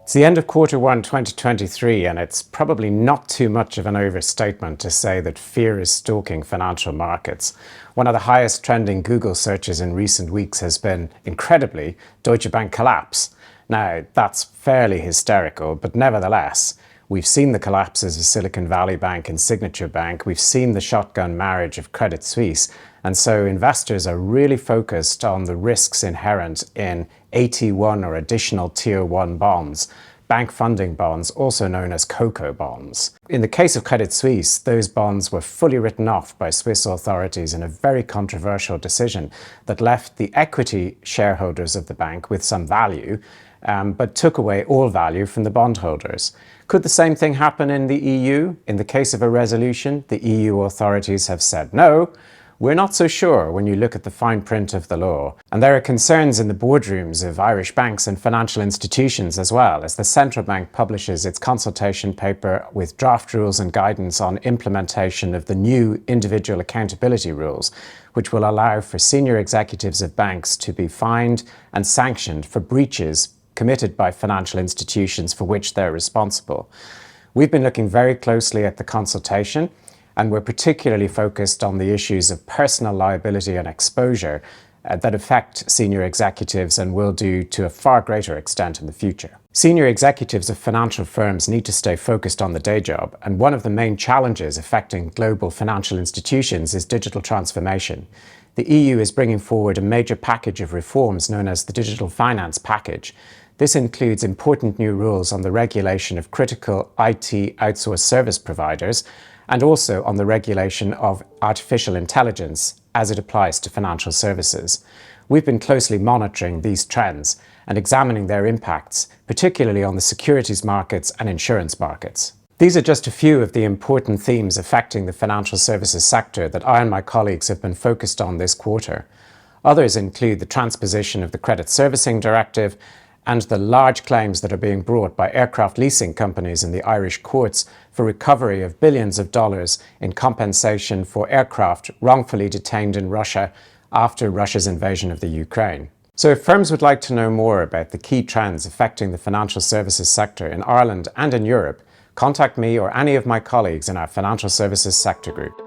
It's the end of Q1 2023, and it's probably not too much of an overstatement to say that fear is stalking financial markets. One of the highest trending Google searches in recent weeks has been, incredibly, Deutsche Bank collapse. Now, that's fairly hysterical, but nevertheless, we've seen the collapses of Silicon Valley Bank and Signature Bank. We've seen the shotgun marriage of Credit Suisse. And so investors are really focused on the risks inherent in AT1 or additional Tier 1 bonds, bank funding bonds, also known as CoCo bonds. In the case of Credit Suisse, those bonds were fully written off by Swiss authorities in a very controversial decision that left the equity shareholders of the bank with some value, but took away all value from the bondholders. Could the same thing happen in the EU? In the case of a resolution, the EU authorities have said no. We're not so sure when you look at the fine print of the law. And there are concerns in the boardrooms of Irish banks and financial institutions as well, as the central bank publishes its consultation paper with draft rules and guidance on implementation of the new individual accountability rules, which will allow for senior executives of banks to be fined and sanctioned for breaches committed by financial institutions for which they're responsible. We've been looking very closely at the consultation, and we're particularly focused on the issues of personal liability and exposure that affect senior executives and will do to a far greater extent in the future. Senior executives of financial firms need to stay focused on the day job, and one of the main challenges affecting global financial institutions is digital transformation. The EU is bringing forward a major package of reforms known as the Digital Finance Package. This includes important new rules on the regulation of critical IT outsourced service providers, and also on the regulation of artificial intelligence as it applies to financial services. We've been closely monitoring these trends and examining their impacts, particularly on the securities markets and insurance markets. These are just a few of the important themes affecting the financial services sector that I and my colleagues have been focused on this quarter. Others include the transposition of the Credit Servicing Directive and the large claims that are being brought by aircraft leasing companies in the Irish courts for recovery of billions of dollars in compensation for aircraft wrongfully detained in Russia after Russia's invasion of the Ukraine. So if firms would like to know more about the key trends affecting the financial services sector in Ireland and in Europe, contact me or any of my colleagues in our Financial Services Sector Group.